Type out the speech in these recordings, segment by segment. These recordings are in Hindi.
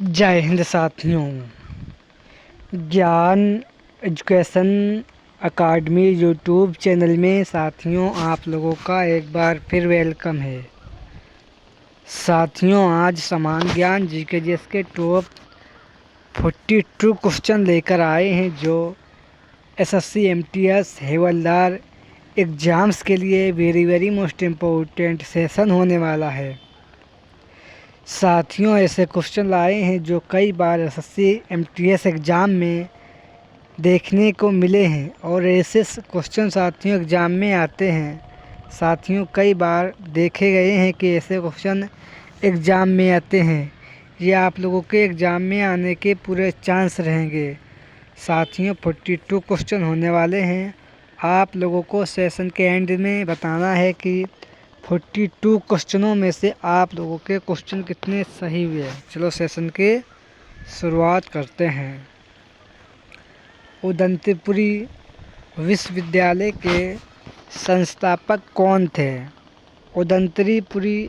जय हिंद साथियों। ज्ञान एजुकेशन अकाडमी यूट्यूब चैनल में साथियों आप लोगों का एक बार फिर वेलकम है। साथियों आज समान ज्ञान जीके के टॉप 42 क्वेश्चन लेकर आए हैं जो एसएससी एमटीएस हवलदार एग्ज़ाम्स के लिए वेरी मोस्ट इम्पोर्टेंट सेशन होने वाला है। साथियों ऐसे क्वेश्चन लाए हैं जो कई बार एसएससी एमटीएस एग्ज़ाम में देखने को मिले हैं और ऐसे क्वेश्चन साथियों एग्ज़ाम में आते हैं। साथियों कई बार देखे गए हैं कि ऐसे क्वेश्चन एग्ज़ाम में आते हैं। ये आप लोगों के एग्ज़ाम में आने के पूरे चांस रहेंगे। साथियों 42 क्वेश्चन होने वाले हैं। आप लोगों को सेशन के एंड में बताना है कि 42 क्वेश्चनों में से आप लोगों के क्वेश्चन कितने सही हुए। चलो सेशन के शुरुआत करते हैं। उदंतपुरी विश्वविद्यालय के संस्थापक कौन थे? उदंतपुरी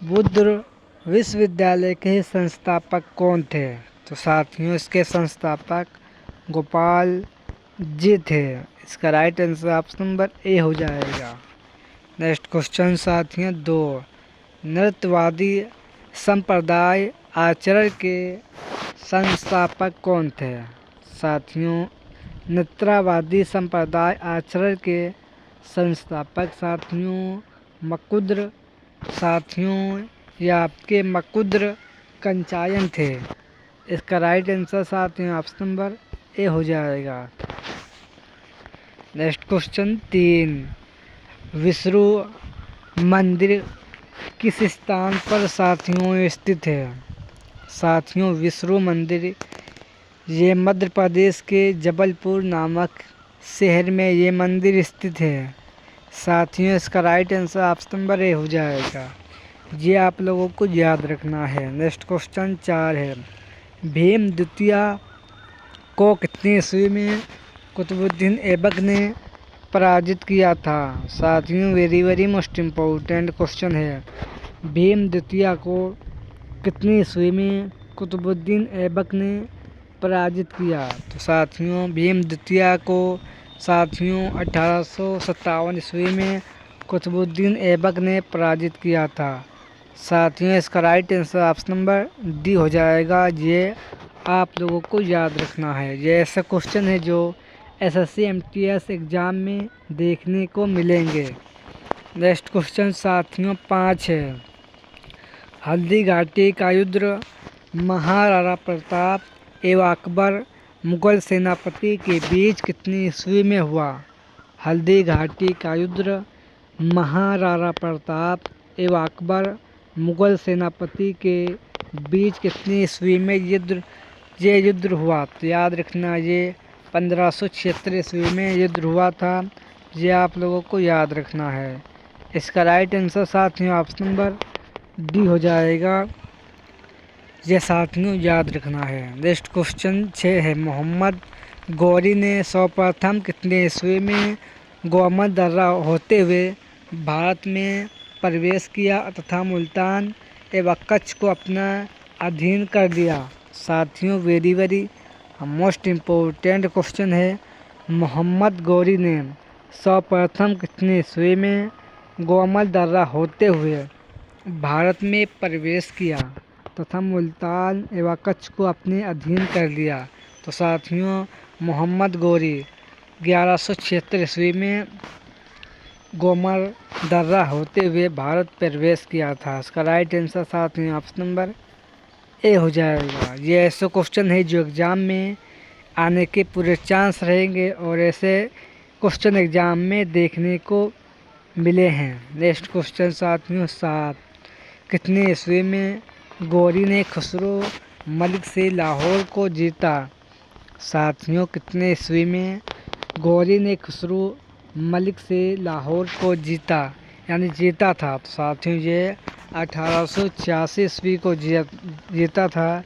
बुद्ध विश्वविद्यालय के संस्थापक कौन थे? तो साथियों इसके संस्थापक गोपाल जी थे। इसका right answer option number A हो जाएगा। नेक्स्ट क्वेश्चन साथियों 2, नृत्यवादी संप्रदाय आचरण के संस्थापक कौन थे? साथियों नृत्यवादी संप्रदाय आचरण के संस्थापक साथियों मुकुंद साथियों या आपके मुकुंद कंचायन थे। इसका राइट आंसर साथियों ऑप्शन नंबर ए हो जाएगा। नेक्स्ट क्वेश्चन 3, विष्णु मंदिर किस स्थान पर साथियों स्थित है? साथियों विष्णु मंदिर ये मध्य प्रदेश के जबलपुर नामक शहर में ये मंदिर स्थित है। साथियों इसका right answer option number A हो जाएगा। ये आप लोगों को याद रखना है। नेक्स्ट क्वेश्चन 4 है, भीम द्वितीय को कितनी ईस्वी में कुतुबुद्दीन ऐबक ने पराजित किया था? साथियों वेरी मोस्ट इम्पोर्टेंट क्वेश्चन है। भीम द्वितीय को कितनी ईस्वी में कुतुबुद्दीन ऐबक ने पराजित किया? तो साथियों भीम द्वितीय को साथियों 1857 ईस्वी में कुतुबुद्दीन ऐबक ने पराजित किया था। साथियों इसका right answer option number D हो जाएगा। ये आप लोगों को याद रखना है। ये ऐसा क्वेश्चन है जो एसएससी एमटीएस एग्ज़ाम में देखने को मिलेंगे। नेक्स्ट क्वेश्चन साथियों 5 है, हल्दी घाटी का युद्ध महाराणा प्रताप एवं अकबर मुगल सेनापति के बीच कितनी ईस्वी में हुआ? हल्दी घाटी का युद्ध महाराणा प्रताप एवं अकबर मुगल सेनापति के बीच कितनी ईस्वी में ये युद्ध हुआ? तो याद रखना ये 1576 ईस्वी में युद्ध हुआ था। ये आप लोगों को याद रखना है। इसका राइट आंसर साथियों ऑप्शन नंबर डी हो जाएगा। ये साथियों याद रखना है। नेक्स्ट क्वेश्चन 6 है, मोहम्मद गौरी ने सर्वप्रथम कितने ईस्वी में गोमद दर्रा होते हुए भारत में प्रवेश किया तथा मुल्तान एवं कच्छ को अपना अधीन कर दिया? साथियों वेरी मोस्ट इम्पोर्टेंट क्वेश्चन है। मोहम्मद गौरी ने सर्वप्रथम कितने ईस्वी में गोमद दर्रा होते हुए भारत में प्रवेश किया तथा मुल्तान एवं कच्छ को अपने अधीन कर लिया? तो साथियों मोहम्मद गौरी 1176 ईस्वी में गोमद दर्रा होते हुए भारत प्रवेश किया था। इसका राइट आंसर साथियों ऑप्शन नंबर ए हो जाएगा। ये ऐसे क्वेश्चन है जो एग्ज़ाम में आने के पूरे चांस रहेंगे और ऐसे क्वेश्चन एग्ज़ाम में देखने को मिले हैं। नेक्स्ट क्वेश्चन साथियों 7, कितने ईस्वी में गौरी ने खुसरो मलिक से लाहौर को जीता? साथियों कितने ईस्वी में गौरी ने खुसरो मलिक से लाहौर को जीता यानी जीता था? तो साथियों ये 1886 ईस्वी को जीता था।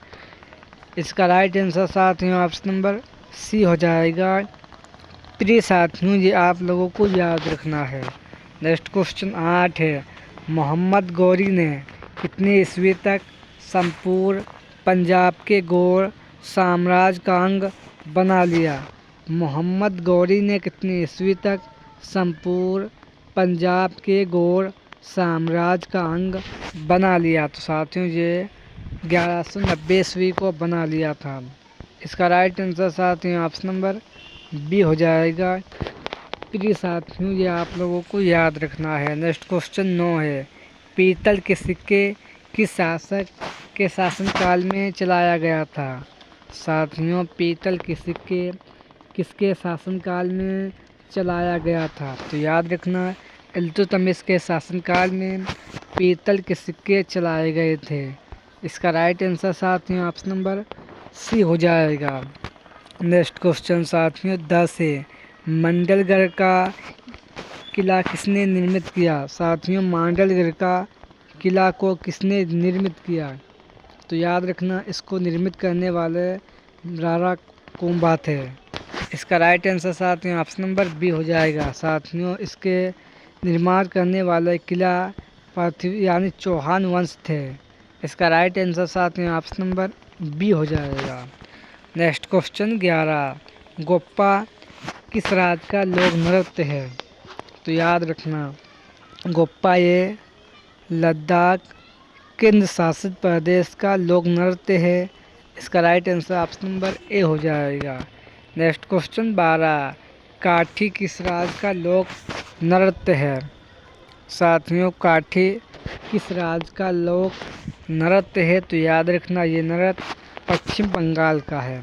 इसका राइट आंसर साथियों ऑप्शन नंबर सी हो जाएगा। प्रिय साथियों ये आप लोगों को याद रखना है। नेक्स्ट क्वेश्चन 8 है, मोहम्मद गौरी ने कितने ईस्वी तक संपूर्ण पंजाब के गौड़ साम्राज्य का अंग बना लिया। मोहम्मद गौरी ने कितनी ईस्वी तक संपूर्ण पंजाब के गौड़ साम्राज्य का अंग बना लिया? तो साथियों ये 1190 ईस्वी को बना लिया था। इसका राइट आंसर साथियों ऑप्शन नंबर बी हो जाएगा। प्रिय साथियों ये आप लोगों को याद रखना है। नेक्स्ट क्वेश्चन 9 है, पीतल के सिक्के किस शासक के शासनकाल में चलाया गया था? साथियों पीतल के सिक्के किसके शासनकाल में चलाया गया था? तो याद रखना इल्तुतमिश के शासनकाल में पीतल के सिक्के चलाए गए थे। इसका राइट आंसर साथियों ऑप्शन नंबर सी हो जाएगा। नेक्स्ट क्वेश्चन साथियों 10 है, मंडलगढ़ का किला किसने निर्मित किया? साथियों मंडलगढ़ का किला को किसने निर्मित किया? तो याद रखना इसको निर्मित करने वाले राणा कुंभा थे। इसका राइट आंसर साथियों ऑप्शन नंबर बी हो जाएगा। साथियों इसके निर्माण करने वाले किला पृथ्वी यानी चौहान वंश थे। इसका राइट आंसर साथियों ऑप्शन नंबर बी हो जाएगा। नेक्स्ट क्वेश्चन 11, गोप्पा किस राज्य का लोक नृत्य है? तो याद रखना गोप्पा ये लद्दाख केंद्र शासित प्रदेश का लोक नृत्य है। इसका right answer option number A हो जाएगा। नेक्स्ट क्वेश्चन 12, काठी किस राज्य का लोक नृत्य है? साथियों काठी किस राज्य का लोक नृत्य है? तो याद रखना ये नृत्य पश्चिम बंगाल का है।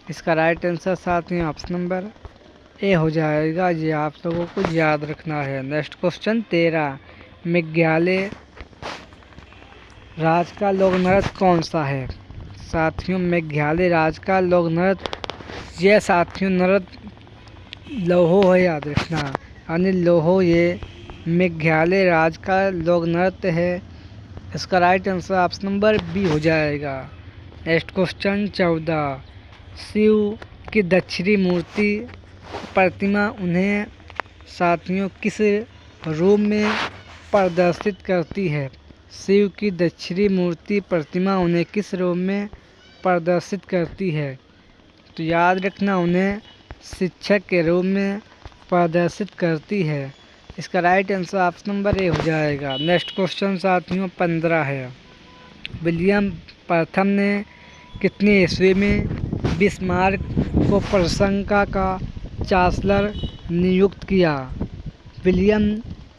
इसका राइट आंसर साथियों ऑप्शन नंबर ए हो जाएगा। ये आप लोगों को याद रखना है। नेक्स्ट क्वेश्चन 13, मेघालय राज्य का लोक नृत्य कौन सा है? साथियों मेघालय राज्य का लोक नृत्य ये साथियों नृत्य लोहो है, याद रखना यानी लोहो ये मेघालय राज्य का लोक नृत्य है। इसका right answer option number b हो जाएगा। नेक्स्ट क्वेश्चन 14, शिव की दक्षिणी मूर्ति प्रतिमा उन्हें साथियों किस रूप में प्रदर्शित करती है? शिव की दक्षिणी मूर्ति प्रतिमा उन्हें किस रूप में प्रदर्शित करती है? तो याद रखना उन्हें शिक्षक के रूप में प्रदर्शित करती है। इसका right answer option number A हो जाएगा। नेक्स्ट क्वेश्चन साथियों 15 है, विलियम प्रथम ने कितनी ईस्वी में बिस्मार्क को प्रशंसा का चांसलर नियुक्त किया? विलियम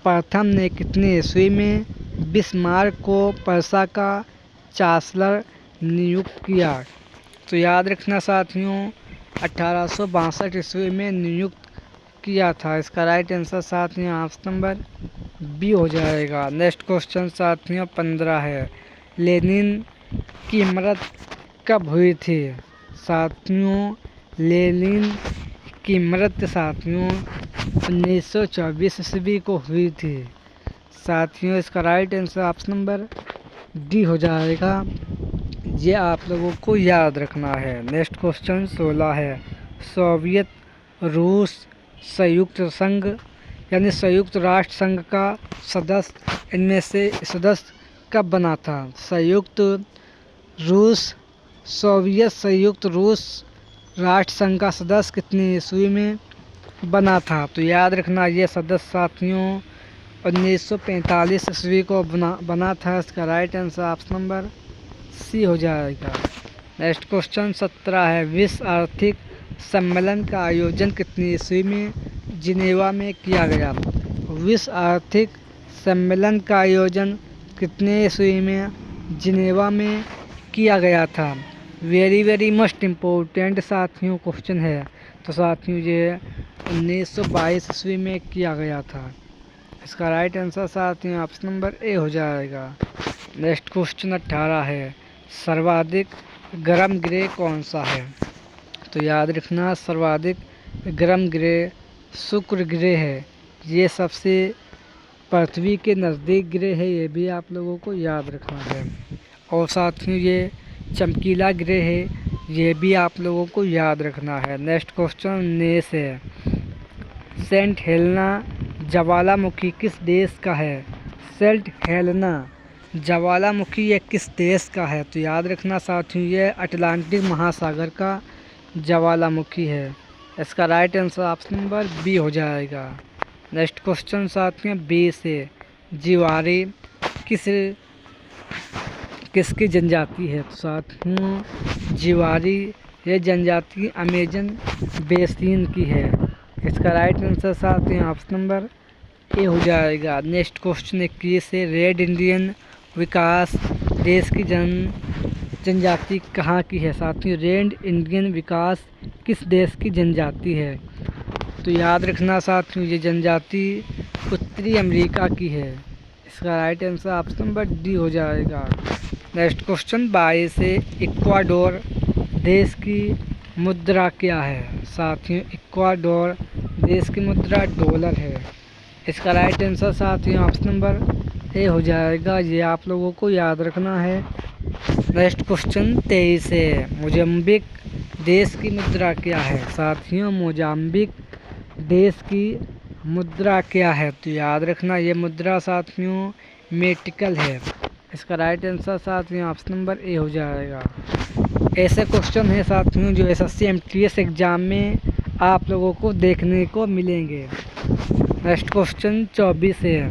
प्रथम ने कितनी ईस्वी में बिस्मार्क को प्रशंसा का चांसलर नियुक्त किया? तो याद रखना साथियों 1862 ईस्वी में नियुक्त किया था। इसका राइट आंसर साथियों ऑप्शन नंबर बी हो जाएगा। नेक्स्ट क्वेश्चन साथियों 15 है, लेनिन की मृत्यु कब हुई थी? साथियों लेनिन की मृत्यु साथियों 1924 ईस्वी को हुई थी। साथियों इसका right answer option number D हो जाएगा। ये आप लोगों को याद रखना है। नेक्स्ट क्वेश्चन 16 है, सोवियत रूस संयुक्त संघ यानी संयुक्त राष्ट्र संघ का सदस्य इनमें से सदस्य कब बना था? सोवियत संयुक्त रूस राष्ट्र संघ का सदस्य कितनी ईस्वी में बना था? तो याद रखना ये सदस्य साथियों 1945 ईस्वी को बना था। इसका right answer option number c हो जाएगा। नेक्स्ट क्वेश्चन 17 है, विश्व आर्थिक सम्मेलन का आयोजन कितनी ईस्वी में जिनेवा में किया गया? विश्व आर्थिक सम्मेलन का आयोजन कितने ईस्वी में जिनेवा में किया गया था? वेरी मोस्ट इम्पोर्टेंट साथियों क्वेश्चन है। तो साथियों ये 1922 ईस्वी में किया गया था। इसका राइट आंसर साथियों ऑप्शन नंबर ए हो जाएगा। नेक्स्ट क्वेश्चन 18 है, सर्वाधिक गर्म ग्रह कौन सा है? तो याद रखना सर्वाधिक गर्म ग्रह शुक्र ग्रह है। ये सबसे पृथ्वी के नज़दीक ग्रह है, ये भी आप लोगों को याद रखना है। और साथियों ये चमकीला ग्रह है, ये भी आप लोगों को याद रखना है। नेक्स्ट क्वेश्चन 19 है, सेंट हेलेना ज्वालामुखी किस देश का है? सेंट हेलेना ज्वालामुखी ये किस देश का है? तो याद रखना साथियों, ये अटलांटिक महासागर का ज्वालामुखी है। इसका right answer option number b हो जाएगा। नेक्स्ट क्वेश्चन साथियों, बी से जिवारी किसकी जनजाति है? तो साथियों, जिवारी ये जनजाति अमेजन बेसिन की है। इसका राइट आंसर साथियों ऑप्शन नंबर ए हो जाएगा। नेक्स्ट क्वेश्चन 21 से रेड इंडियन विकास देश की जनजाति कहाँ की है? साथियों, रेड इंडियन विकास किस देश की जनजाति है? तो याद रखना साथियों, ये जनजाति उत्तरी अमेरिका की है। इसका right answer option number D हो जाएगा। नेक्स्ट क्वेश्चन 22 से इक्वाडोर देश की मुद्रा क्या है? साथियों, इक्वाडोर देश की मुद्रा डॉलर है। इसका राइट आंसर साथियों ऑप्शन नंबर ए हो जाएगा। ये आप लोगों को याद रखना है। नेक्स्ट क्वेश्चन 23 है, मोजाम्बिक देश की मुद्रा क्या है? साथियों, मोजाम्बिक देश की मुद्रा क्या है? तो याद रखना, ये मुद्रा साथियों मेटिकल है। इसका राइट आंसर साथियों ऑप्शन नंबर ए हो जाएगा। ऐसे क्वेश्चन है साथियों जो एसएससी एमटीएस एग्जाम में आप लोगों को देखने को मिलेंगे। नेक्स्ट क्वेश्चन 24 है,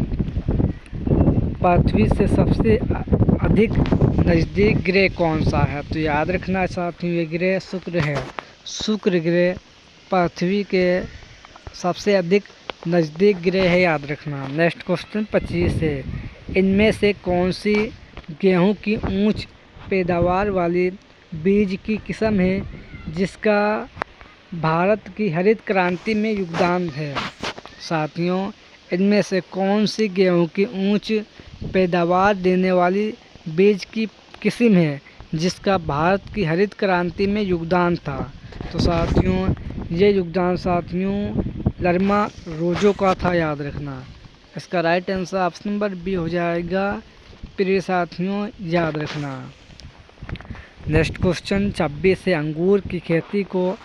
पृथ्वी से सबसे अधिक नज़दीक ग्रह कौन सा है? तो याद रखना साथियों, ये ग्रह शुक्र है। शुक्र ग्रह पृथ्वी के सबसे अधिक नज़दीक ग्रह है, याद रखना। नेक्स्ट क्वेश्चन 25 है, इनमें से कौन सी गेहूं की उच्च पैदावार वाली बीज की किस्म है जिसका भारत की हरित क्रांति में योगदान है? साथियों, इनमें से कौन सी गेहूं की उच्च पैदावार देने वाली बीज की किस्म है जिसका भारत की हरित क्रांति में योगदान था? तो साथियों, ये योगदान साथियों लरमा रोजो का था, याद रखना। इसका right answer option number b हो जाएगा। प्रिय साथियों, याद रखना। नेक्स्ट क्वेश्चन 26 से अंगूर की खेती को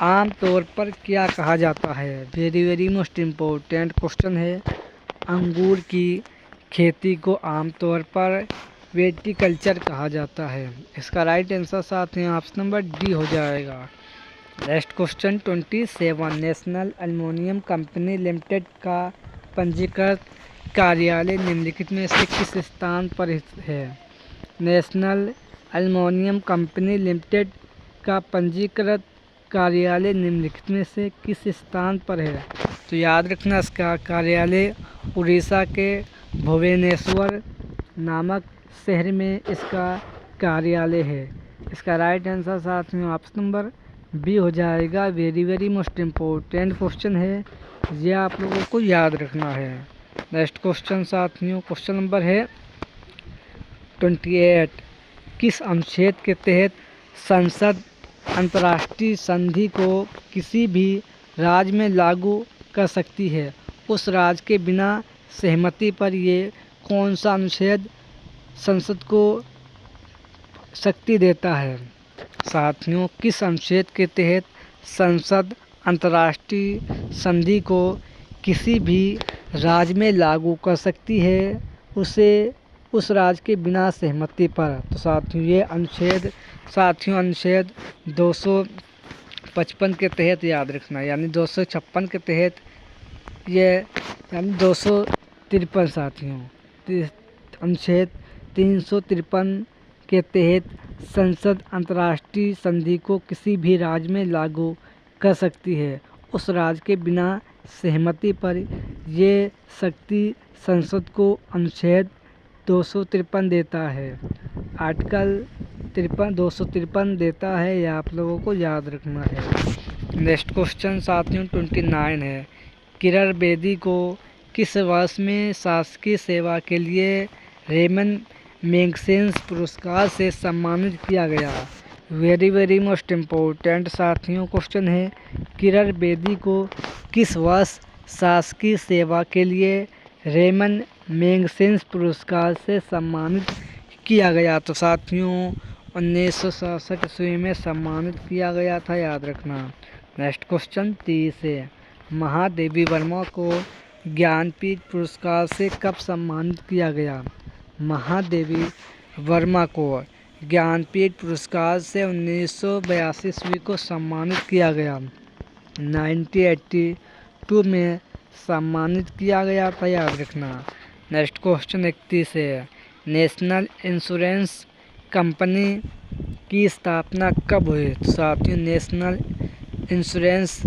आम तौर पर क्या कहा जाता है? वेरी मोस्ट इम्पोर्टेंट क्वेश्चन है। अंगूर की खेती को आमतौर पर वेटिकल्चर कहा जाता है। इसका राइट आंसर साथियों ऑप्शन नंबर डी हो जाएगा। Next question 27, national aluminium company limited का पंजीकृत कार्यालय निम्नलिखित में से किस स्थान पर है? नेशनल एल्युमिनियम कंपनी लिमिटेड का पंजीकृत कार्यालय निम्नलिखित में से किस स्थान पर है? तो याद रखना, इसका कार्यालय उड़ीसा के भुवनेश्वर नामक शहर में इसका कार्यालय है। इसका राइट आंसर साथियों ऑप्शन नंबर बी हो जाएगा। वेरी मोस्ट इम्पोर्टेंट क्वेश्चन है, ये आप लोगों को याद रखना है। नेक्स्ट क्वेश्चन साथियों, क्वेश्चन नंबर है 28, किस अनुच्छेद के तहत संसद अंतर्राष्ट्रीय संधि को किसी भी राज्य में लागू कर सकती है? उस राज्य के बिना सहमति पर ये कौन सा अनुच्छेद संसद को शक्ति देता है? साथियों, किस अनुच्छेद के तहत संसद अंतर्राष्ट्रीय संधि को किसी भी राज्य में लागू कर सकती है, उसे उस राज्य के बिना सहमति पर? तो साथियों, ये अनुच्छेद अनुच्छेद 255 के तहत, याद रखना, यानी 256 के तहत ये, यानी 253 साथियों, अनुच्छेद 353 के तहत संसद अंतर्राष्ट्रीय संधि को किसी भी राज्य में लागू कर सकती है, उस राज्य के बिना सहमति पर। ये शक्ति संसद को अनुच्छेद 253 देता है। आर्टिकल 253 देता है, यह आप लोगों को याद रखना है। नेक्स्ट क्वेश्चन साथियों 29 है, किरण बेदी को किस वर्ष में शासकीय सेवा के लिए रेमन मैगसेसे पुरस्कार से सम्मानित किया गया? वेरी मोस्ट इम्पोर्टेंट साथियों क्वेश्चन है, किरण बेदी को किस वर्ष शासकीय सेवा के लिए रेमन मैगसेसे पुरस्कार से सम्मानित किया गया? तो साथियों 1967 ईस्वी में सम्मानित किया गया था, याद रखना। नेक्स्ट क्वेश्चन 30 है, महादेवी वर्मा को ज्ञानपीठ पुरस्कार से कब सम्मानित किया गया? महादेवी वर्मा को ज्ञानपीठ पुरस्कार से 1982 ईस्वी को सम्मानित किया गया। 1982 में सम्मानित किया गया था, याद रखना। नेक्स्ट क्वेश्चन 31 है, नेशनल इंश्योरेंस कंपनी की स्थापना कब हुई? तो साथियों, नेशनल इंश्योरेंस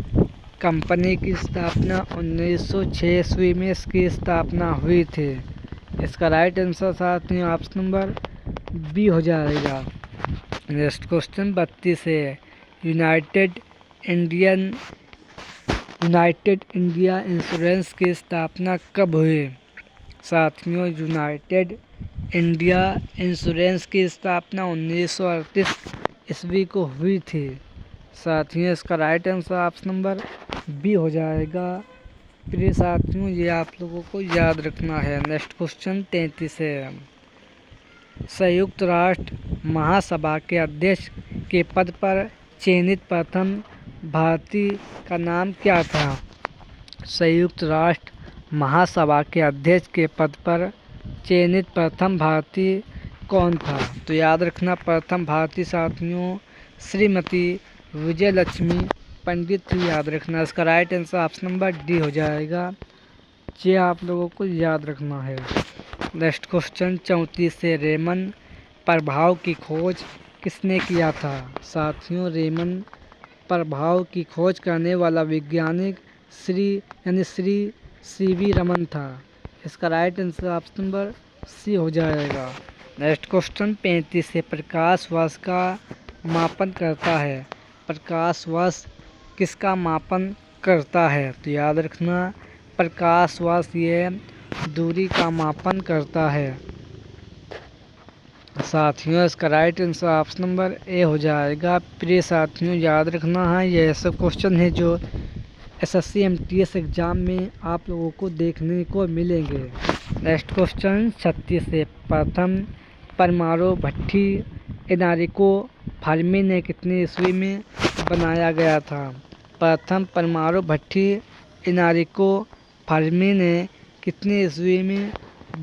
कंपनी की स्थापना 1906 ईस्वी में इसकी स्थापना हुई थी। इसका राइट आंसर साथियों ऑप्शन नंबर बी हो जाएगा। नेक्स्ट क्वेश्चन 32 है, यूनाइटेड इंडिया इंश्योरेंस की स्थापना कब हुई? साथियों, यूनाइटेड इंडिया इंश्योरेंस की स्थापना 1938 ईस्वी को हुई थी। साथियों, इसका right answer option number b हो जाएगा। प्रिय साथियों, ये आप लोगों को याद रखना है। नेक्स्ट क्वेश्चन 33 है, संयुक्त राष्ट्र महासभा के अध्यक्ष के पद पर चयनित प्रथम भारतीय का नाम क्या था? संयुक्त राष्ट्र महासभा के अध्यक्ष के पद पर चयनित प्रथम भारतीय कौन था? तो याद रखना, प्रथम भारतीय साथियों श्रीमती विजयलक्ष्मी पंडित थी, याद रखना। इसका right answer option number D हो जाएगा। ये आप लोगों को याद रखना है। नेक्स्ट क्वेश्चन 34 से, रेमन प्रभाव की खोज किसने किया था? साथियों, रेमन प्रभाव की खोज करने वाला वैज्ञानिक श्री सीवी रमन था। इसका right answer option number c हो जाएगा। नेक्स्ट क्वेश्चन 35 से, प्रकाश वर्ष का मापन करता है? प्रकाश वर्ष किसका मापन करता है? तो याद रखना, प्रकाश वर्ष ये दूरी का मापन करता है। साथियों, इसका right answer option number A हो जाएगा। प्रिय साथियों, याद रखना है, ये ऐसा क्वेश्चन है जो एसएससी एमटीएस एग्जाम में आप लोगों को देखने को मिलेंगे। नेक्स्ट क्वेश्चन 36 से, प्रथम परमाणु भट्ठी एनरिको फर्मी ने कितनी ईस्वी में बनाया गया था? प्रथम परमाणु भट्ठी एनरिको फर्मी ने कितनी ईस्वी में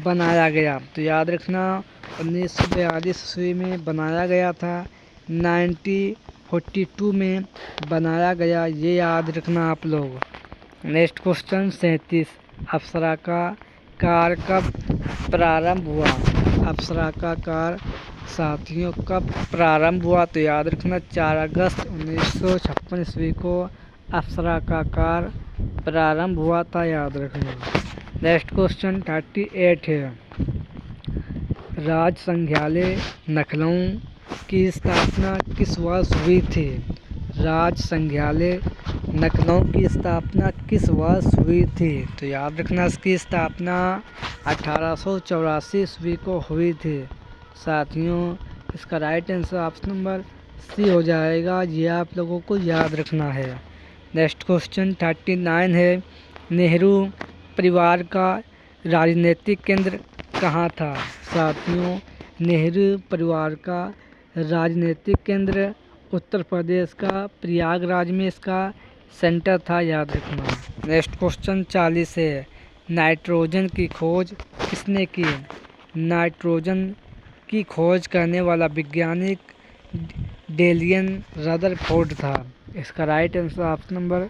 बनाया गया? तो याद रखना, 1942 ईस्वी में बनाया गया था। 1942 में बनाया गया, ये याद रखना आप लोग। नेक्स्ट क्वेश्चन 37, अप्सरा का कार्य कब प्रारंभ हुआ? अप्सरा का कार्य साथियों कब प्रारंभ हुआ? तो याद रखना, 4 अगस्त 1956 ईस्वी को अप्सरा का कार्य प्रारंभ हुआ था, याद रखना। नेक्स्ट क्वेश्चन 38 है, राज्य संग्रहालय लखनऊ की स्थापना किस वर्ष हुई थी? राज्य संग्रहालय लखनऊ की स्थापना किस वर्ष हुई थी? तो याद रखना, इसकी स्थापना 1884 ईस्वी को हुई थी। साथियों, इसका right answer option number c हो जाएगा। ये आप लोगों को याद रखना है। नेक्स्ट क्वेश्चन 39 है, नेहरू परिवार का राजनीतिक केंद्र कहाँ था? साथियों, नेहरू परिवार का राजनीतिक केंद्र उत्तर प्रदेश का प्रयागराज में इसका सेंटर था, याद रखना। नेक्स्ट क्वेश्चन 40 है, नाइट्रोजन की खोज किसने की? नाइट्रोजन की खोज करने वाला वैज्ञानिक डेलियन रदरफोर्ड था। इसका right answer option number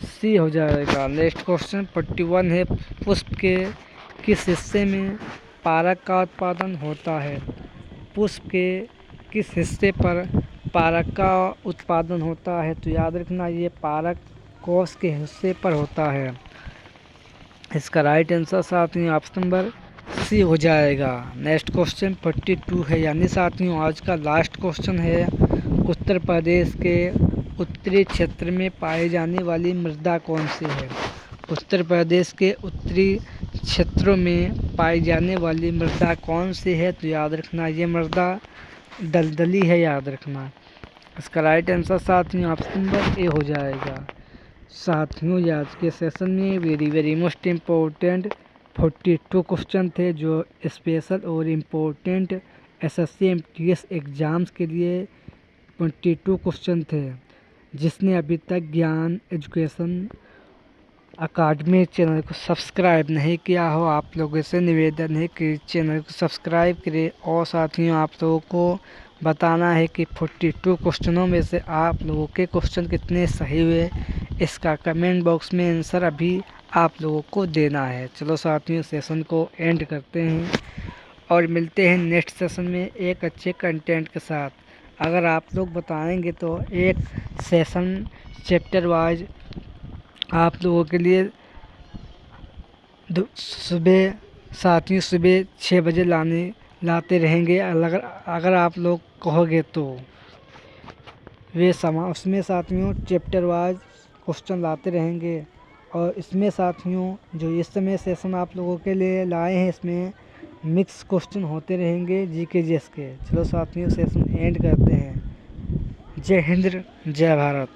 c हो जाएगा। नेक्स्ट क्वेश्चन 41 है, पुष्प के किस हिस्से में पारक का उत्पादन होता है? पुष्प के किस हिस्से पर पारक का उत्पादन होता है? तो याद रखना, ये पारक कोश के हिस्से पर होता है। इसका राइट आंसर साथियों ऑप्शन नंबर सी हो जाएगा। नेक्स्ट क्वेश्चन 42 है, यानी साथियों आज का लास्ट क्वेश्चन है, उत्तर प्रदेश के उत्तरी क्षेत्र में पाई जाने वाली मृदा कौन सी है? उत्तर प्रदेश के उत्तरी क्षेत्रों में पाई जाने वाली मृदा कौन सी है? तो याद रखना, ये मृदा दलदली है, याद रखना। इसका राइट आंसर साथियों ऑप्शन नंबर ए हो जाएगा। साथियों, आज के सेशन में वेरी मोस्ट इम्पोर्टेंट 42 क्वेश्चन थे जो स्पेशल और इम्पोर्टेंट एसएससी एमटीएस एग्ज़ाम्स के लिए 22 क्वेश्चन थे, जिसने अभी तक ज्ञान, एजुकेशन अकाडमी चैनल को सब्सक्राइब नहीं किया हो, आप लोगों से निवेदन है कि चैनल को सब्सक्राइब करें। और साथियों आप लोगों को बताना है कि 42 क्वेश्चनों में से आप लोगों के क्वेश्चन कितने सही हुए, इसका कमेंट बॉक्स में आंसर अभी आप लोगों को देना है। चलो साथियों सेशन को एंड करते हैं और मिलते हैं नेक्स्ट सेशन में एक अच्छे कंटेंट के साथ। अगर आप लोग बताएंगे तो एक सेशन चैप्टर वाइज आप लोगों के लिए सुबह साथियों सुबह 6 बजे लाते रहेंगे। अगर आप लोग कहोगे तो वे समा उसमें साथियों चैप्टर वाइज क्वेश्चन लाते रहेंगे। और इसमें साथियों जो इस समय सेशन आप लोगों के लिए लाए हैं, इसमें मिक्स क्वेश्चन होते रहेंगे जीके जीएस के। चलो साथियों सेशन एंड करते हैं। जय हिंद, जय भारत।